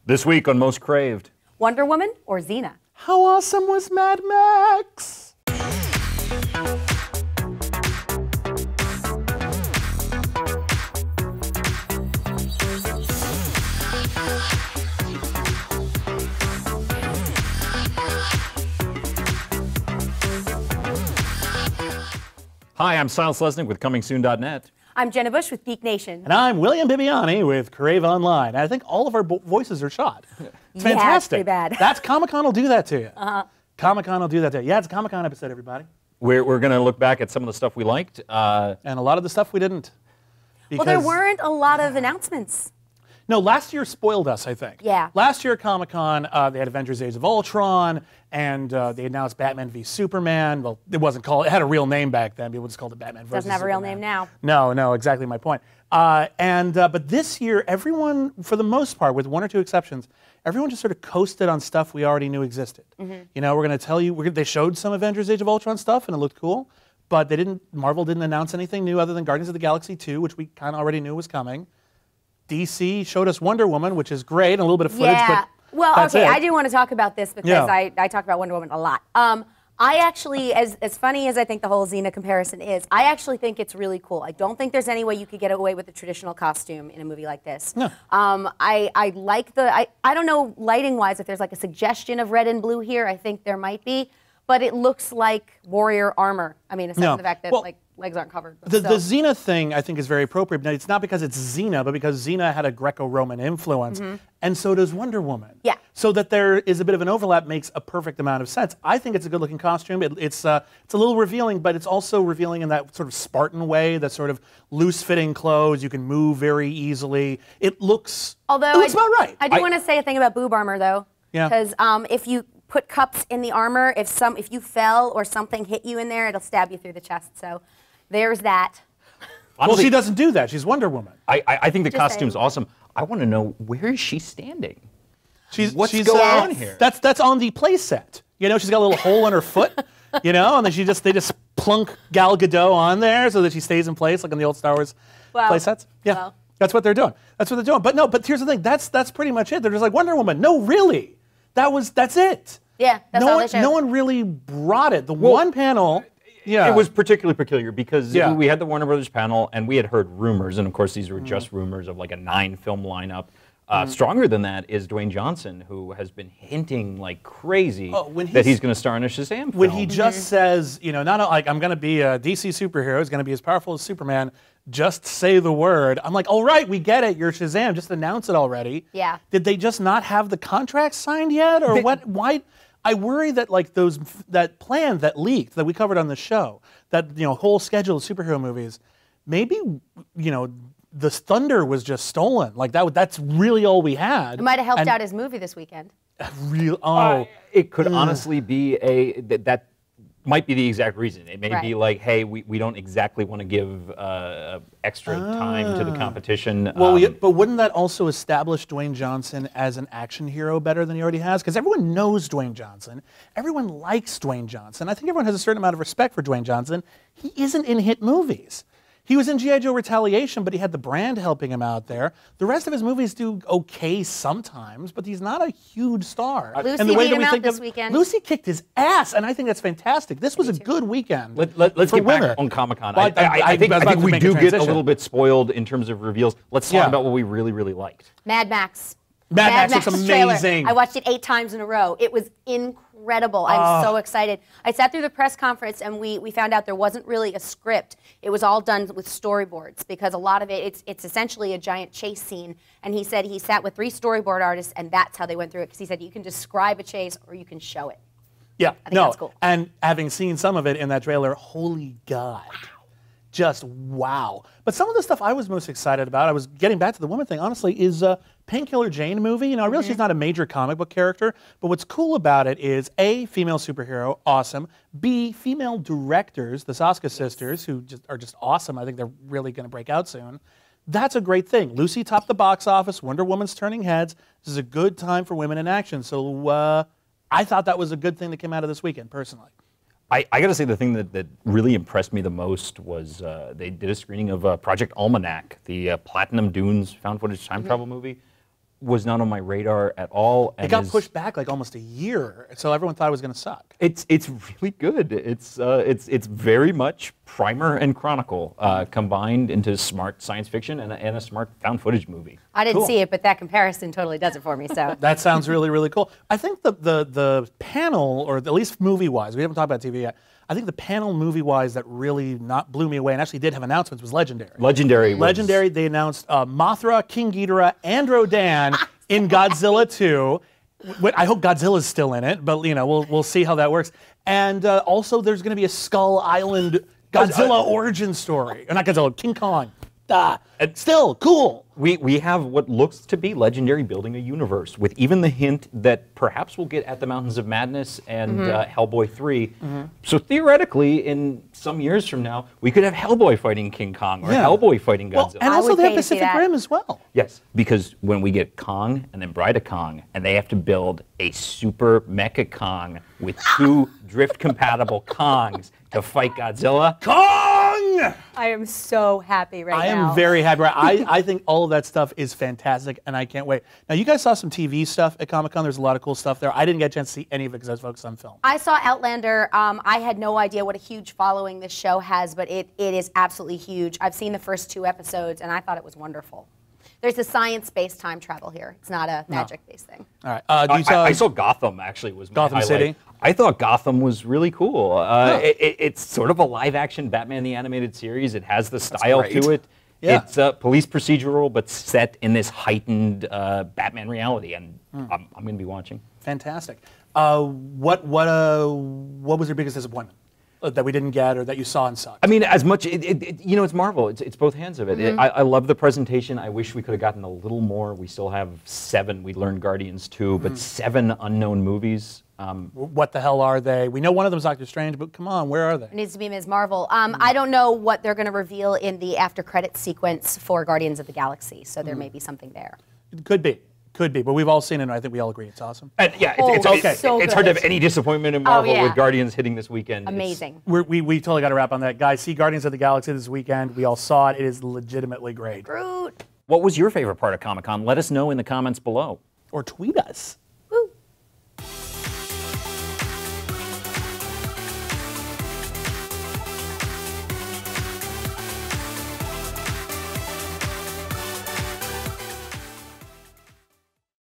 This week on Most Craved. Wonder Woman or Xena? How awesome was Mad Max? Hi, I'm Silas Lesnick with ComingSoon.net. I'm Jenna Bush with Geek Nation. And I'm William Bibiani with Crave Online. I think all of our voices are shot. It's fantastic. Yeah, it's pretty bad. That's ComicCon will do that to you. ComicCon will do that to you. Yeah, it's a ComicCon episode, everybody. We're going to look back at some of the stuff we liked. And a lot of the stuff we didn't. Well, there weren't a lot of announcements. No, last year spoiled us, I think. Yeah. Last year at Comic-Con, they had Avengers Age of Ultron, and they announced Batman v Superman. Well, it wasn't called, it had a real name back then. People just called it Batman versus Doesn't have a real Superman. name now. No, exactly my point. But this year, everyone, for the most part, with one or two exceptions, everyone just sort of coasted on stuff we already knew existed. You know, we're going to tell you, they showed some Avengers Age of Ultron stuff, and it looked cool, but Marvel didn't announce anything new other than Guardians of the Galaxy 2, which we kind of already knew was coming. DC showed us Wonder Woman, which is great, and a little bit of footage, but well, that's okay, it. I do want to talk about this because I talk about Wonder Woman a lot. I actually, as funny as I think the whole Xena comparison is, I actually think it's really cool. I don't think there's any way you could get away with a traditional costume in a movie like this. No. I like I don't know lighting-wise if there's like a suggestion of red and blue here. I think there might be, but it looks like warrior armor. I mean, except for the fact that like legs aren't covered. The Xena thing, I think, is very appropriate. Now, it's not because it's Xena, but because Xena had a Greco-Roman influence, and so does Wonder Woman. Yeah. So that there is a bit of an overlap makes a perfect amount of sense. I think it's a good-looking costume. It's a little revealing, but it's also revealing in that sort of Spartan way, that sort of loose-fitting clothes. You can move very easily. It looks about right. I do want to say a thing about boob armor, though. Yeah. Because if you put cups in the armor, if you fell or something hit you in there, it'll stab you through the chest. So there's that. Well, she doesn't do that. She's Wonder Woman. I think the costume's awesome. I want to know, where is she standing? What's going on here? That's on the play set. You know, she's got a little hole in her foot. You know, and then they just plunk Gal Gadot on there so that she stays in place, like on the old Star Wars play sets. Yeah, well. That's what they're doing. That's what they're doing. But here's the thing. That's pretty much it. They're just like, Wonder Woman. No, really. That's it. Yeah, that's all they showed. No one really brought it. The one panel. Yeah. It was particularly peculiar because we had the Warner Brothers panel, and we had heard rumors, and of course these were just rumors of like a 9-film lineup. Stronger than that is Dwayne Johnson, who has been hinting like crazy that he's going to star in a Shazam film. When he just says, you know, not like I'm going to be a DC superhero, he's going to be as powerful as Superman, just say the word. I'm like, all right, we get it, you're Shazam, just announce it already. Yeah. Did they just not have the contract signed yet, or what? Why? I worry that like that plan that leaked that we covered on the show, that whole schedule of superhero movies, maybe the thunder was just stolen. Like that's really all we had. It might have helped out his movie this weekend. It could honestly be that might be the exact reason. It may be like, hey, we don't exactly want to give extra time to the competition. Well, but wouldn't that also establish Dwayne Johnson as an action hero better than he already has? Because everyone knows Dwayne Johnson. Everyone likes Dwayne Johnson. I think everyone has a certain amount of respect for Dwayne Johnson. He isn't in hit movies. He was in G.I. Joe Retaliation, but he had the brand helping him out there. The rest of his movies do okay sometimes, but he's not a huge star. Lucy beat him out this weekend. Lucy kicked his ass, and I think that's fantastic. This was a good weekend. Let's get back on Comic-Con. I think we do get a little bit spoiled in terms of reveals. Let's talk about what we really, really liked. Mad Max. Mad Max looks amazing. Trailer. I watched it 8 times in a row. It was incredible. I'm so excited. I sat through the press conference and we found out there wasn't really a script. It was all done with storyboards because a lot of it's essentially a giant chase scene. And he said he sat with 3 storyboard artists and that's how they went through it because he said you can describe a chase or you can show it. Yeah, I think that's cool. And having seen some of it in that trailer, holy God. Just wow. But some of the stuff I was most excited about, I was getting back to the woman thing, honestly, is Painkiller Jane movie. You know, I realize she's not a major comic book character, but what's cool about it is A, female superhero, awesome. B, female directors, the Soska sisters, who are just awesome. I think they're really going to break out soon. That's a great thing. Lucy topped the box office. Wonder Woman's turning heads. This is a good time for women in action. So I thought that was a good thing that came out of this weekend, personally. I got to say the thing that really impressed me the most was they did a screening of Project Almanac, the Platinum Dunes found footage time travel movie. was not on my radar at all. And it got pushed back like almost a year, so everyone thought it was going to suck. It's really good. It's very much Primer and Chronicle combined into smart science fiction and a smart found footage movie. I didn't see it, but that comparison totally does it for me. So that sounds really, really cool. I think the panel, or at least movie-wise, we haven't talked about TV yet. I think the panel movie-wise that really blew me away and actually did have announcements was Legendary. Legendary, they announced Mothra, King Ghidorah, and Rodan in Godzilla 2. I hope Godzilla's still in it, but we'll see how that works. And also there's going to be a Skull Island Godzilla origin story. Or not Godzilla, King Kong. Still cool. We have what looks to be Legendary building a universe with even the hint that perhaps we'll get At the Mountains of Madness and Hellboy 3. So theoretically, in some years from now, we could have Hellboy fighting King Kong or Hellboy fighting Godzilla. And also they have Pacific Rim as well. Yes, because when we get Kong and then Bride of Kong, and they have to build a super mecha Kong with 2 drift-compatible Kongs to fight Godzilla. Kong! I am so happy right now. I am very happy. I think all of that stuff is fantastic, and I can't wait. Now, you guys saw some TV stuff at Comic-Con. There's a lot of cool stuff there. I didn't get a chance to see any of it because I was focused on film. I saw Outlander. I had no idea what a huge following this show has, but it is absolutely huge. I've seen the first 2 episodes, and I thought it was wonderful. There's a science-based time travel here. It's not a magic-based thing. All right. I saw Gotham, actually, was my Gotham highlight. City? I thought Gotham was really cool. It's sort of a live-action Batman the Animated Series. It has the style to it. Yeah. It's a police procedural, but set in this heightened Batman reality, and I'm going to be watching. Fantastic. What was your biggest disappointment that we didn't get or that you saw and sucked? I mean, as much, it's Marvel. It's both hands of it. I love the presentation. I wish we could have gotten a little more. We still have 7. We learned Guardians 2, but 7 unknown movies. What the hell are they? We know one of them is Doctor Strange, but come on, where are they? It needs to be Ms. Marvel. I don't know what they're going to reveal in the after-credits sequence for Guardians of the Galaxy, so there may be something there. It could be. Could be, but we've all seen it, and I think we all agree it's awesome. And yeah, it's hard to have any disappointment in Marvel with Guardians hitting this weekend. Amazing. We totally got to wrap on that. Guys, see Guardians of the Galaxy this weekend. We all saw it. It is legitimately great. Groot. What was your favorite part of Comic-Con? Let us know in the comments below. Or tweet us.